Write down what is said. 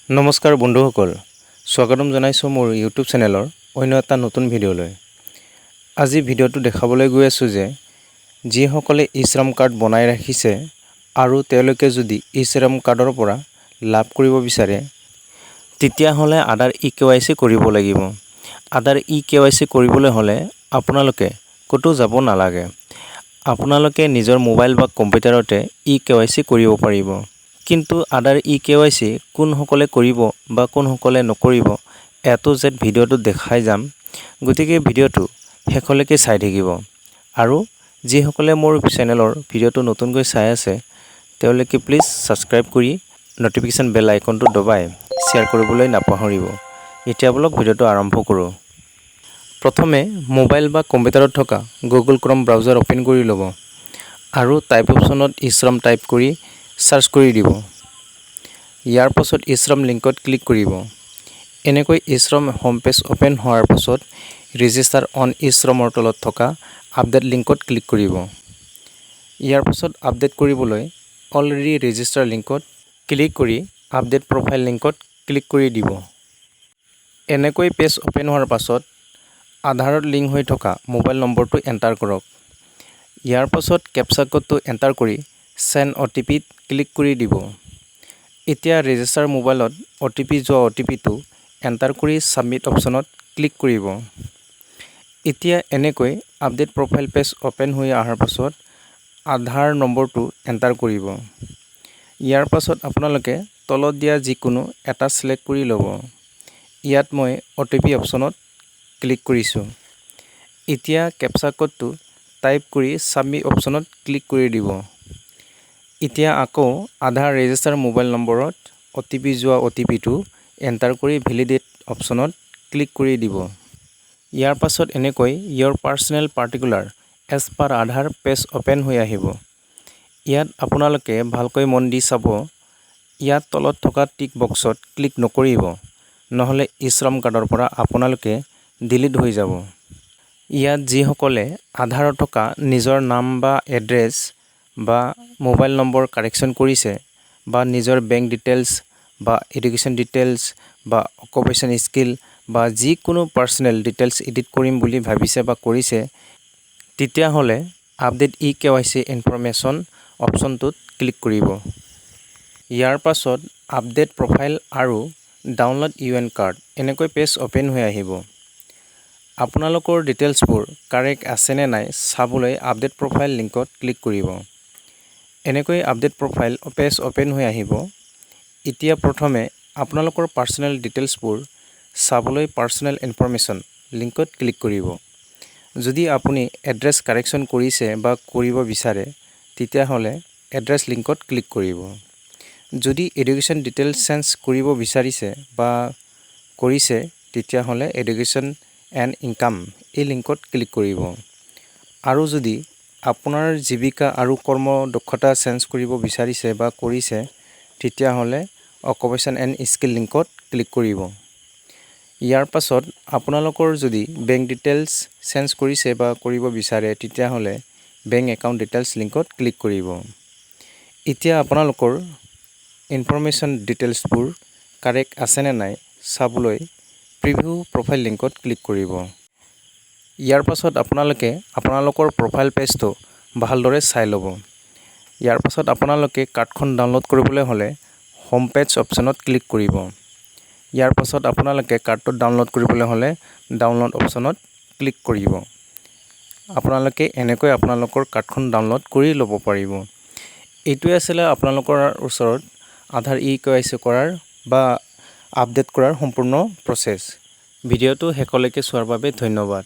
নমস্কাৰ বন্ধুসকল, স্বাগতম জনাইছো মোৰ ইউটিউব চেনেলৰ অন্য এটা নতুন ভিডিঅ'লৈ। আজি ভিডিঅ'টো দেখাবলৈ গৈ আছো যে যিসকলে E-Shram কাৰ্ড বনাই ৰাখিছে আৰু তেওঁলোকে যদি E-Shram কাৰ্ডৰ পৰা লাভ কৰিব বিচাৰে তেতিয়া হলে আধাৰ E-KYC কৰিব লাগিব। আধাৰ E-KYC কৰিবলৈ হলে আপোনালোকে কতো যাব নালাগে। আপোনালোকে নিজৰ মোবাইল বা কম্পিউটাৰতে E-KYC কৰিব পাৰিব। কিন্তু আধাৰ E-KYC কোনসকলে কৰিব বা কোনসকলে নকৰিব এটো জেড ভিডিঅ'টো দেখাই যাম। গতিকে ভিডিঅ'টো শেষলৈকে চাই থাকিব আৰু যিসকলে মোৰ চেনেলৰ ভিডিঅ'টো নতুনকৈ চাই আছে তেওঁলোকে প্লিজ সাবস্ক্ৰাইব কৰি নটিফিকেশন বেল আইকনটো দবাই শ্বেয়াৰ কৰিবলৈ নাপাহৰিব। এতিয়া বলক ভিডিঅ'টো আৰম্ভ কৰোঁ। প্ৰথমে মোবাইল বা কম্পিউটাৰত থকা গুগল ক্ৰম ব্ৰাউজাৰ ওপেন কৰি ল'ব আৰু টাইপ অপচনত E-Shram টাইপ কৰি সাৰ্চ কৰি দিব। ইয়াৰ পাছত E-Shram লিংকত ক্লিক কৰিব। এনেকৈ E-Shram হোম পেজ ওপেন হোৱাৰ পাছত ৰেজিষ্টাৰ অন E-Shramৰ তলত থকা আপডেট লিংকত ক্লিক কৰিব। ইয়াৰ পাছত আপডেট কৰিবলৈ অলৰেডি ৰেজিষ্টাৰ লিংকত ক্লিক কৰি আপডেট প্ৰফাইল লিংকত ক্লিক কৰি দিব। এনেকৈ পেজ ওপেন হোৱাৰ পাছত আধাৰত লিংক হৈ থকা মোবাইল নম্বৰটো এণ্টাৰ কৰক। ইয়াৰ পাছত কেপচা কোডটো এণ্টাৰ কৰি সেন্ড OTP ক্লিক কৰি দিব। এতিয়া ৰেজিষ্টাৰ মোবাইলত OTP যোৱা OTPটো এণ্টাৰ কৰি সাবমিট অপচনত ক্লিক কৰিব। এতিয়া এনেকৈ আপডেট প্ৰফাইল পেজ ওপেন হৈ অহাৰ পাছত আধাৰ নম্বৰটো এণ্টাৰ কৰিব। ইয়াৰ পাছত আপোনালোকে তলত দিয়া যিকোনো এটা সিলেক্ট কৰি ল'ব। ইয়াত মই OTP অপচনত ক্লিক কৰিছো। এতিয়া কেপচা কোডটো টাইপ কৰি সাবমিট অপচনত ক্লিক কৰি দিব। এতিয়া আকৌ আধাৰ ৰেজিষ্টাৰ মোবাইল নম্বৰত OTP যোৱা OTPটো এণ্টাৰ কৰি ভেলিডেট অপচনত ক্লিক কৰি দিব। ইয়াৰ পাছত এনেকৈ your personal particular as per Aadhaar page open হৈ আহিব। ইয়াত আপোনালোকে ভালকৈ মন দি চাব। ইয়াত তলত থকা টিক বক্সত ক্লিক নকৰিব, নহলে E-Shram কাৰ্ডৰ পৰা আপোনালোকে ডিলিট হৈ যাব। ইয়াত যিসকলে আধাৰত থকা নিজৰ নাম বা এড্ৰেছ বা মোবাইল নম্বৰ কাৰেকশ্যন কৰিছে বা নিজৰ বেংক ডিটেইলছ বা এডুকেশ্যন ডিটেইলছ বা অকুপেশ্যন স্কিল বা যিকোনো পাৰ্সোনেল ডিটেইলছ এডিট কৰিম বুলি ভাবিছে বা কৰিছে তেতিয়া হলে আপডেট E-KYC ইনফৰমেশ্যন অপচনটোত ক্লিক কৰিব। ইয়াৰ পাছত আপডেট প্ৰফাইল আৰু ডাউনলোড UN কাৰ্ড এনেকৈ পেজ ওপেন হৈ আহিব। আপোনালোকৰ ডিটেইলছবোৰ কাৰেক্ট আছে নে নাই চাবলৈ আপডেট প্ৰফাইল লিংকত ক্লিক কৰিব। এনেকৈ আপডেট প্ৰফাইল পেজ ওপেন হৈ আহিব। এতিয়া প্ৰথমে আপোনালোকৰ পাৰ্সোনেল ডিটেইলছবোৰ চাবলৈ পাৰ্সোনেল ইনফৰমেশ্যন লিংকত ক্লিক কৰিব। যদি আপুনি এড্ৰেছ কাৰেকশ্যন কৰিছে বা কৰিব বিচাৰে তেতিয়া হলে এড্ৰেছ লিংকত ক্লিক কৰিব। যদি এডুকেশ্যন ডিটেইলছ চেঞ্জ কৰিব বিচাৰিছে বা কৰিছে তেতিয়া হলে এডুকেশ্যন এণ্ড ইনকাম এই লিংকত ক্লিক কৰিব। আৰু যদি আপোনাৰ জীৱিকা আৰু কৰ্ম দক্ষতা চেঞ্জ কৰিব বিচাৰিছে বা কৰিছে তেতিয়া হলে অকুপেশ্যন এণ্ড স্কিল লিংকত ক্লিক কৰিব। ইয়াৰ পাছত আপোনালোকৰ যদি বেংক ডিটেইলছ চেঞ্জ কৰিছে বা কৰিব বিচাৰে তেতিয়া হলে বেংক একাউণ্ট ডিটেইলছ লিংকত ক্লিক কৰিব। এতিয়া আপোনালোকৰ ইনফৰমেশ্যন ডিটেইলছবোৰ কাৰেক্ট আছে নে নাই চাবলৈ প্ৰিভিউ প্ৰফাইল লিংকত ক্লিক কৰিব। ইয়াৰ পাছত আপোনালোকে আপোনালোকৰ প্ৰফাইল পেজটো ভালদৰে চাই ল'ব। ইয়াৰ পাছত আপোনালোকে কাৰ্ডখন ডাউনলোড কৰিবলৈ হলে হোম পেজ অপচনত ক্লিক কৰিব। ইয়াৰ পাছত আপোনালোকে কাৰ্ডটো ডাউনলোড কৰিবলৈ হলে ডাউনলোড অপচনত ক্লিক কৰিব। আপোনালোকে এনেকৈ আপোনালোকৰ কাৰ্ডখন ডাউনলোড কৰি ল'ব পাৰিব। এইটোৱে আছিল আপোনালোকৰ ওচৰত আধাৰ E-KYC কৰাৰ বা আপডেট কৰাৰ সম্পূৰ্ণ প্ৰচেছ। ভিডিঅ'টো শেষলৈকে চোৱাৰ বাবে ধন্যবাদ।